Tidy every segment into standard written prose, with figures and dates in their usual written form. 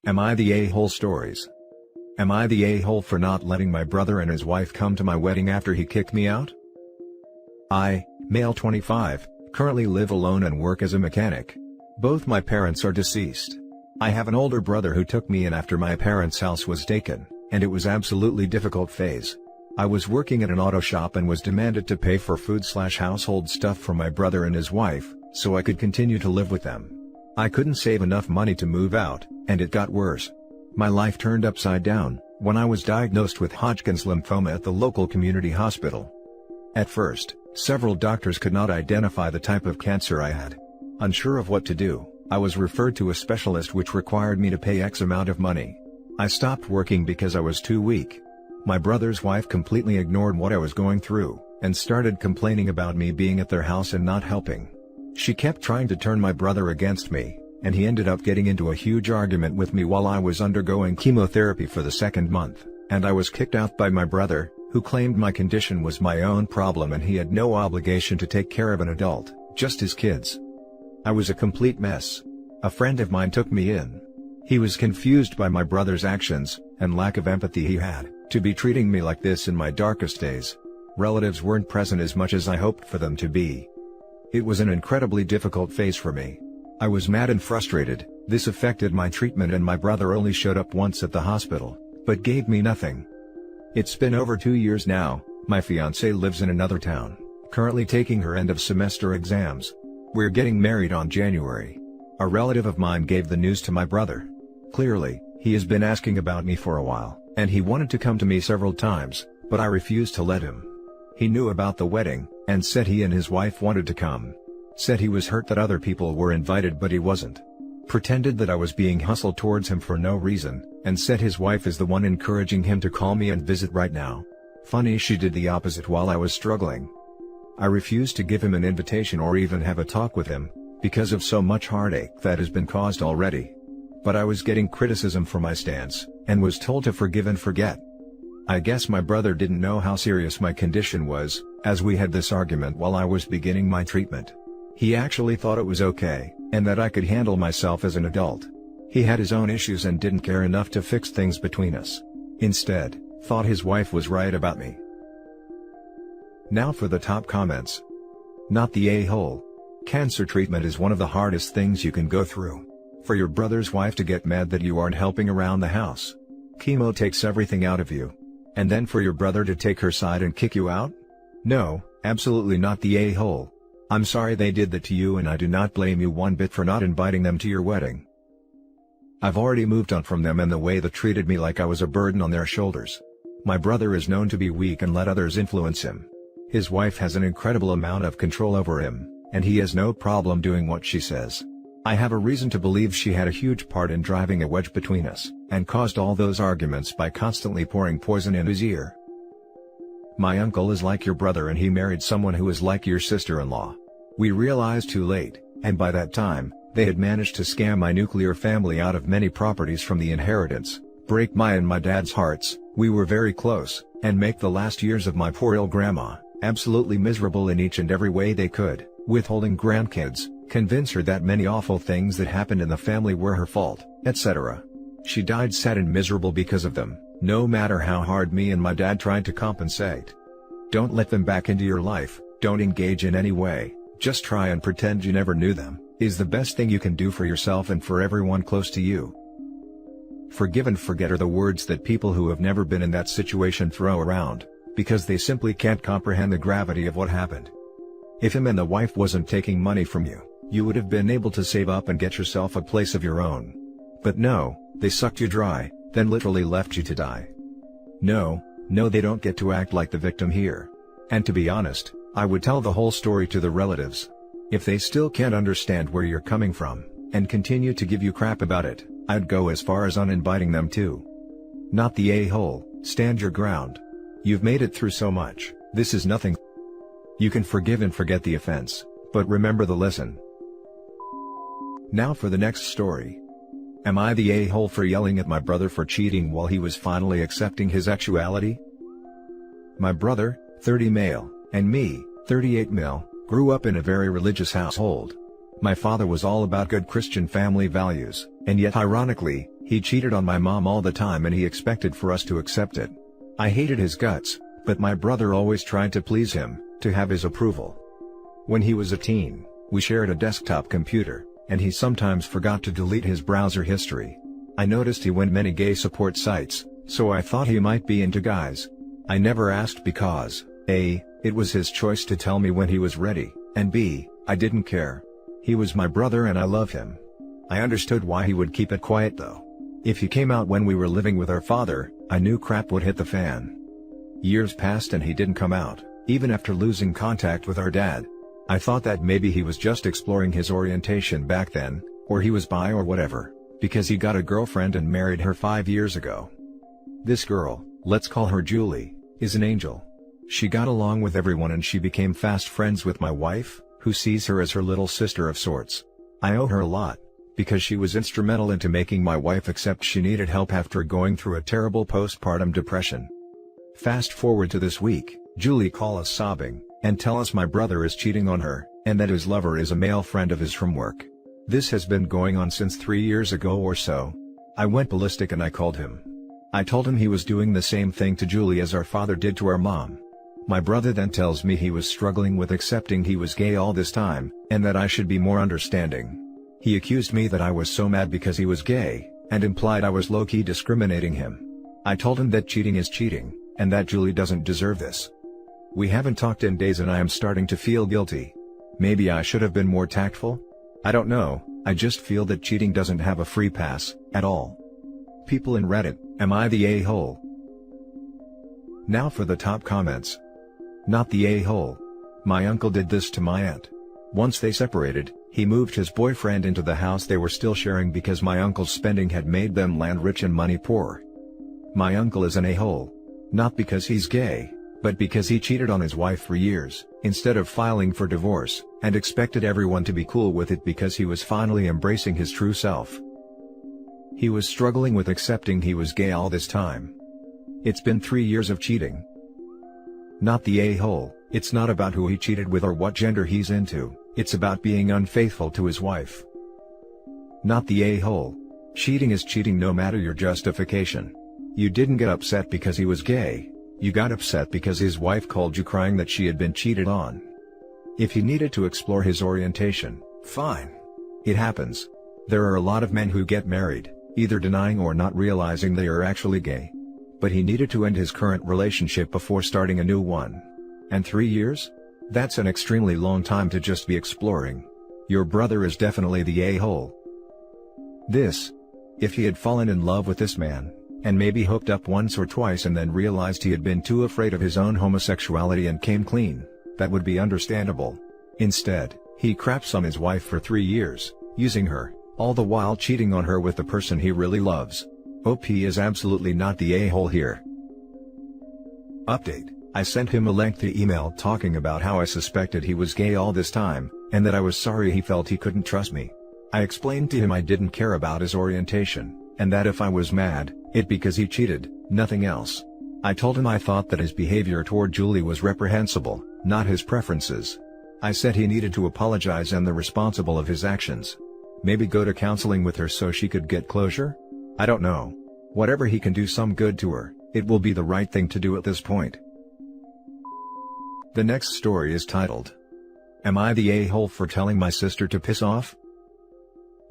Am I the a-hole stories? Am I the a-hole for not letting my brother and his wife come to my wedding after he kicked me out? I, male 25, currently live alone and work as a mechanic. Both my parents are deceased. I have an older brother who took me in after my parents' house was taken, and it was absolutely difficult phase. I was working at an auto shop and was demanded to pay for food/household stuff for my brother and his wife, so I could continue to live with them. I couldn't save enough money to move out, and it got worse. My life turned upside down when I was diagnosed with Hodgkin's lymphoma at the local community hospital. At first, several doctors could not identify the type of cancer I had. Unsure of what to do, I was referred to a specialist, which required me to pay X amount of money. I stopped working because I was too weak. My brother's wife completely ignored what I was going through, and started complaining about me being at their house and not helping. She kept trying to turn my brother against me, and he ended up getting into a huge argument with me while I was undergoing chemotherapy for the second month, and I was kicked out by my brother, who claimed my condition was my own problem and he had no obligation to take care of an adult, just his kids. I was a complete mess. A friend of mine took me in. He was confused by my brother's actions, and lack of empathy he had, to be treating me like this in my darkest days. Relatives weren't present as much as I hoped for them to be. It was an incredibly difficult phase for me. I was mad and frustrated. This affected my treatment, and my brother only showed up once at the hospital, but gave me nothing. It's been over 2 years now. My fiancée lives in another town, currently taking her end of semester exams. We're getting married on January. A relative of mine gave the news to my brother. Clearly, he has been asking about me for a while, and he wanted to come to me several times, but I refused to let him. He knew about the wedding, and said he and his wife wanted to come. Said he was hurt that other people were invited but he wasn't. Pretended that I was being hustled towards him for no reason, and said his wife is the one encouraging him to call me and visit right now. Funny, she did the opposite while I was struggling. I refused to give him an invitation or even have a talk with him, because of so much heartache that has been caused already. But I was getting criticism for my stance, and was told to forgive and forget. I guess my brother didn't know how serious my condition was, as we had this argument while I was beginning my treatment. He actually thought it was okay, and that I could handle myself as an adult. He had his own issues and didn't care enough to fix things between us. Instead, thought his wife was right about me. Now for the top comments. Not the a-hole. Cancer treatment is one of the hardest things you can go through. For your brother's wife to get mad that you aren't helping around the house. Chemo takes everything out of you. And then for your brother to take her side and kick you out? No, absolutely not the a-hole. I'm sorry they did that to you, and I do not blame you one bit for not inviting them to your wedding. I've already moved on from them and the way they treated me like I was a burden on their shoulders. My brother is known to be weak and let others influence him. His wife has an incredible amount of control over him, and he has no problem doing what she says. I have a reason to believe she had a huge part in driving a wedge between us, and caused all those arguments by constantly pouring poison in his ear. My uncle is like your brother, and he married someone who is like your sister-in-law. We realized too late, and by that time, they had managed to scam my nuclear family out of many properties from the inheritance, break my and my dad's hearts. We were very close, and make the last years of my poor ill grandma absolutely miserable in each and every way they could, withholding grandkids, convince her that many awful things that happened in the family were her fault, etc. She died sad and miserable because of them, no matter how hard me and my dad tried to compensate. Don't let them back into your life, don't engage in any way, just try and pretend you never knew them, is the best thing you can do for yourself and for everyone close to you. Forgive and forget are the words that people who have never been in that situation throw around, because they simply can't comprehend the gravity of what happened. If him and the wife wasn't taking money from you, you would have been able to save up and get yourself a place of your own. But no, they sucked you dry, then literally left you to die. No, they don't get to act like the victim here. And to be honest, I would tell the whole story to the relatives. If they still can't understand where you're coming from, and continue to give you crap about it, I'd go as far as uninviting them too. Not the a-hole, stand your ground. You've made it through so much, this is nothing. You can forgive and forget the offense, but remember the lesson. Now for the next story. Am I the a-hole for yelling at my brother for cheating while he was finally accepting his sexuality? My brother, 30 male, and me, 38 male, grew up in a very religious household. My father was all about good Christian family values, and yet ironically, He cheated on my mom all the time and he expected for us to accept it. I hated his guts, but my brother always tried to please him, to have his approval. When he was a teen, we shared a desktop computer, and he sometimes forgot to delete his browser history. I noticed he went many gay support sites, so I thought he might be into guys. I never asked because, A, it was his choice to tell me when he was ready, and B, I didn't care. He was my brother and I love him. I understood why he would keep it quiet though. If he came out when we were living with our father, I knew crap would hit the fan. Years passed and he didn't come out, even after losing contact with our dad. I thought that maybe he was just exploring his orientation back then, or he was bi or whatever, because he got a girlfriend and married her 5 years ago. This girl, let's call her Julie, is an angel. She got along with everyone and she became fast friends with my wife, who sees her as her little sister of sorts. I owe her a lot, because she was instrumental into making my wife accept she needed help after going through a terrible postpartum depression. Fast forward to this week, Julie calls us sobbing, and tell us my brother is cheating on her, and that his lover is a male friend of his from work. This has been going on since 3 years ago or so. I went ballistic and I called him. I told him he was doing the same thing to Julie as our father did to our mom. My brother then tells me he was struggling with accepting he was gay all this time, and that I should be more understanding. He accused me that I was so mad because he was gay, and implied I was low-key discriminating him. I told him that cheating is cheating, and that Julie doesn't deserve this. We haven't talked in days and I am starting to feel guilty. Maybe I should have been more tactful? I don't know, I just feel that cheating doesn't have a free pass, at all. People in Reddit, am I the a-hole? Now for the top comments. Not the a-hole. My uncle did this to my aunt. Once they separated, he moved his boyfriend into the house they were still sharing because my uncle's spending had made them land rich and money poor. My uncle is an a-hole. Not because he's gay, but because he cheated on his wife for years, instead of filing for divorce, and expected everyone to be cool with it because he was finally embracing his true self. He was struggling with accepting he was gay all this time. It's been 3 years of cheating. Not the a-hole. It's not about who he cheated with or what gender he's into, it's about being unfaithful to his wife. Not the a-hole. Cheating is cheating no matter your justification. You didn't get upset because he was gay, you got upset because his wife called you crying that she had been cheated on. If he needed to explore his orientation, fine. It happens. There are a lot of men who get married, either denying or not realizing they are actually gay. But he needed to end his current relationship before starting a new one. And 3 years? That's an extremely long time to just be exploring. Your brother is definitely the a-hole. If he had fallen in love with this man, and maybe hooked up once or twice and then realized he had been too afraid of his own homosexuality and came clean, that would be understandable. Instead, he craps on his wife for 3 years, using her, all the while cheating on her with the person he really loves. OP is absolutely not the a-hole here. Update: I sent him a lengthy email talking about how I suspected he was gay all this time, and that I was sorry he felt he couldn't trust me. I explained to him I didn't care about his orientation, and that if I was mad, it because he cheated, nothing else. I told him I thought that his behavior toward Julie was reprehensible, not his preferences. I said he needed to apologize and the responsible of his actions. Maybe go to counseling with her so she could get closure? I don't know. Whatever he can do some good to her, it will be the right thing to do at this point. The next story is titled, Am I the a-hole for telling my sister to piss off?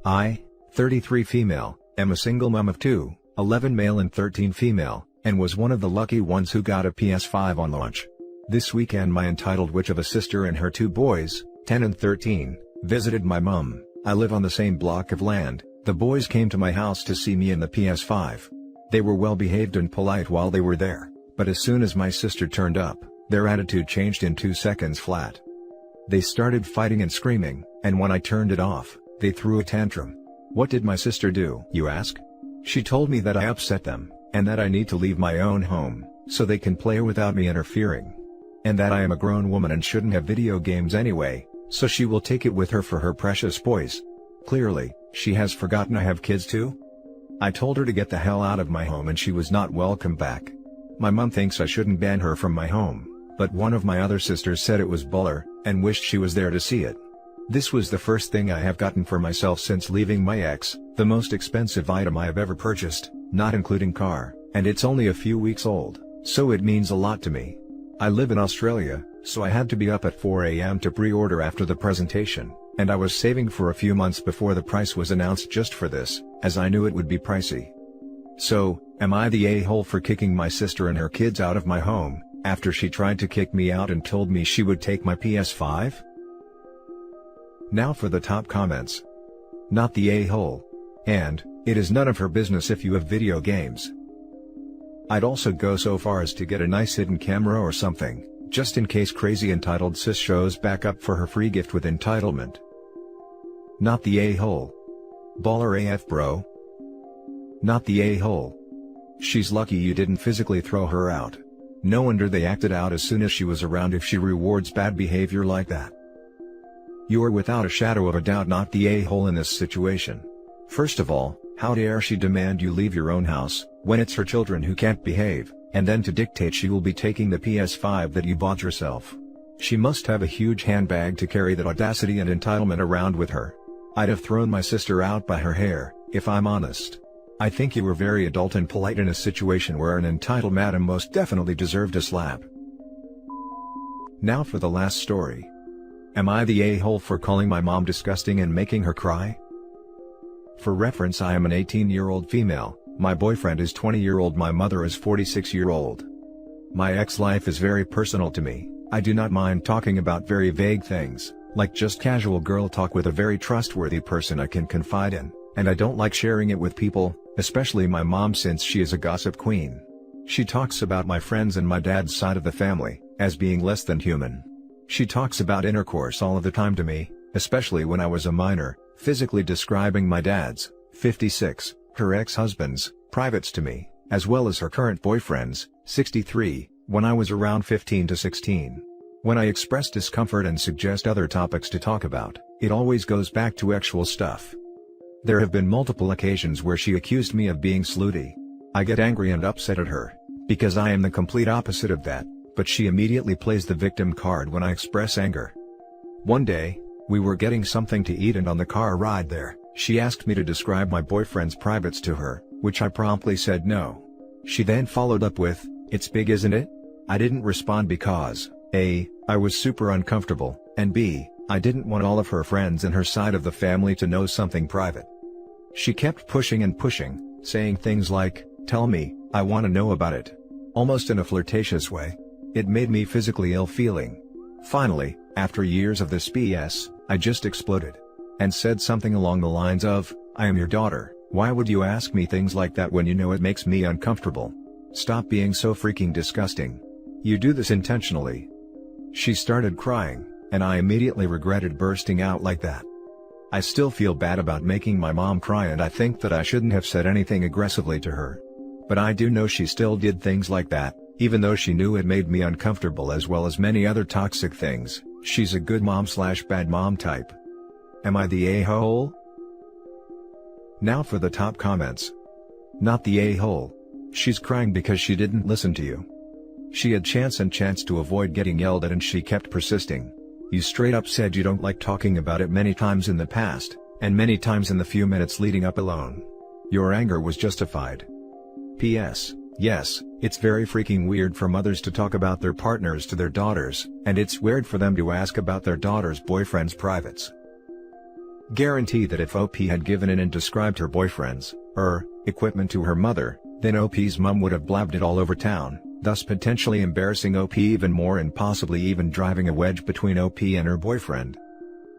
I, 33 female, am a single mom of 2, 11 male and 13 female, and was one of the lucky ones who got a PS5 on launch. This weekend my entitled witch of a sister and her 2 boys, 10 and 13, visited my mom. I live on the same block of land. The boys came to my house to see me and the PS5. They were well behaved and polite while they were there, but as soon as my sister turned up, their attitude changed in 2 seconds flat. They started fighting and screaming, and when I turned it off, they threw a tantrum. What did my sister do, you ask? She told me that I upset them, and that I need to leave my own home, so they can play without me interfering. And that I am a grown woman and shouldn't have video games anyway, so she will take it with her for her precious boys. Clearly, she has forgotten I have kids too? I told her to get the hell out of my home and she was not welcome back. My mom thinks I shouldn't ban her from my home, but one of my other sisters said it was buller, and wished she was there to see it. This was the first thing I have gotten for myself since leaving my ex, the most expensive item I have ever purchased, not including car, and it's only a few weeks old, so it means a lot to me. I live in Australia, so I had to be up at 4 a.m. to pre-order after the presentation, and I was saving for a few months before the price was announced just for this, as I knew it would be pricey. So, am I the a-hole for kicking my sister and her kids out of my home, after she tried to kick me out and told me she would take my PS5? Now for the top comments. Not the a-hole. And, it is none of her business if you have video games. I'd also go so far as to get a nice hidden camera or something, just in case crazy entitled sis shows back up for her free gift with entitlement. Not the a-hole. Baller AF bro. Not the a-hole. She's lucky you didn't physically throw her out. No wonder they acted out as soon as she was around if she rewards bad behavior like that. You are without a shadow of a doubt not the a-hole in this situation. First of all, how dare she demand you leave your own house, when it's her children who can't behave, and then to dictate she will be taking the PS5 that you bought yourself. She must have a huge handbag to carry that audacity and entitlement around with her. I'd have thrown my sister out by her hair, if I'm honest. I think you were very adult and polite in a situation where an entitled madam most definitely deserved a slap. Now for the last story. Am I the a-hole for calling my mom disgusting and making her cry? For reference, I am an 18-year-old female, my boyfriend is 20-year-old, my mother is 46-year-old. My ex-life is very personal to me. I do not mind talking about very vague things, like just casual girl talk with a very trustworthy person I can confide in, and I don't like sharing it with people, especially my mom, since she is a gossip queen. She talks about my friends and my dad's side of the family, as being less than human. She talks about intercourse all of the time to me, especially when I was a minor, physically describing my dad's, 56, her ex-husband's, privates to me, as well as her current boyfriend's, 63, when I was around 15 to 16. When I express discomfort and suggest other topics to talk about, it always goes back to actual stuff. There have been multiple occasions where she accused me of being slutty. I get angry and upset at her, because I am the complete opposite of that, but she immediately plays the victim card when I express anger. One day, we were getting something to eat, and on the car ride there, she asked me to describe my boyfriend's privates to her, which I promptly said no. She then followed up with, "It's big, isn't it?" I didn't respond because, A, I was super uncomfortable, and B, I didn't want all of her friends and her side of the family to know something private. She kept pushing and pushing, saying things like, "Tell me, I want to know about it," almost in a flirtatious way. It made me physically ill feeling. Finally, after years of this BS, I just exploded. And said something along the lines of, "I am your daughter, why would you ask me things like that when you know it makes me uncomfortable? Stop being so freaking disgusting. You do this intentionally." She started crying, and I immediately regretted bursting out like that. I still feel bad about making my mom cry, and I think that I shouldn't have said anything aggressively to her. But I do know she still did things like that, even though she knew it made me uncomfortable, as well as many other toxic things. She's a good mom/bad mom type. Am I the a-hole? Now for the top comments. Not the a-hole. She's crying because she didn't listen to you. She had chance to avoid getting yelled at, and she kept persisting. You straight up said you don't like talking about it many times in the past, and many times in the few minutes leading up alone. Your anger was justified. P.S. Yes, it's very freaking weird for mothers to talk about their partners to their daughters, and it's weird for them to ask about their daughter's boyfriend's privates. Guarantee that if OP had given in and described her boyfriend's, equipment to her mother, then OP's mom would have blabbed it all over town, thus potentially embarrassing OP even more and possibly even driving a wedge between OP and her boyfriend.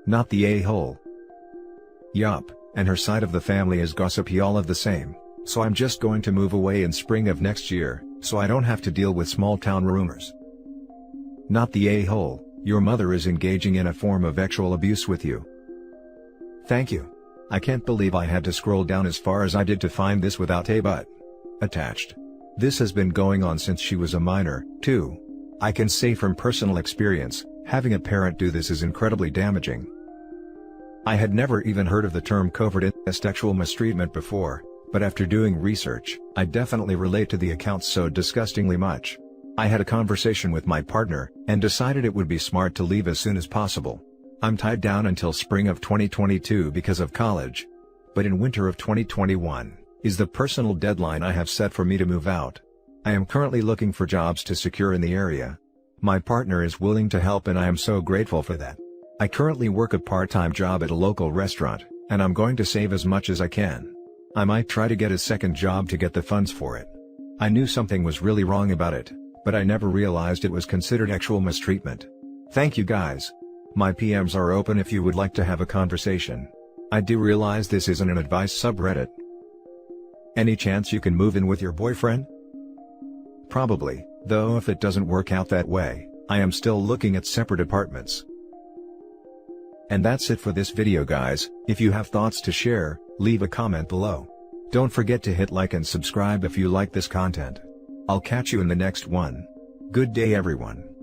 Not the a-hole. Yup, and her side of the family is gossipy all of the same, so I'm just going to move away in spring of next year, so I don't have to deal with small town rumors. Not the a-hole. Your mother is engaging in a form of sexual abuse with you. Thank you. I can't believe I had to scroll down as far as I did to find this without a but attached. This has been going on since she was a minor, too. I can say from personal experience, having a parent do this is incredibly damaging. I had never even heard of the term covert sexual mistreatment before, but after doing research, I definitely relate to the accounts so disgustingly much. I had a conversation with my partner, and decided it would be smart to leave as soon as possible. I'm tied down until spring of 2022 because of college. But in winter of 2021, is the personal deadline I have set for me to move out. I am currently looking for jobs to secure in the area. My partner is willing to help and I am so grateful for that. I currently work a part-time job at a local restaurant, and I'm going to save as much as I can. I might try to get a second job to get the funds for it. I knew something was really wrong about it, but I never realized it was considered actual mistreatment. Thank you guys. My PMs are open if you would like to have a conversation. I do realize this isn't an advice subreddit. Any chance you can move in with your boyfriend? Probably, though if it doesn't work out that way, I am still looking at separate apartments. And that's it for this video guys. If you have thoughts to share, leave a comment below. Don't forget to hit like and subscribe if you like this content. I'll catch you in the next one. Good day everyone.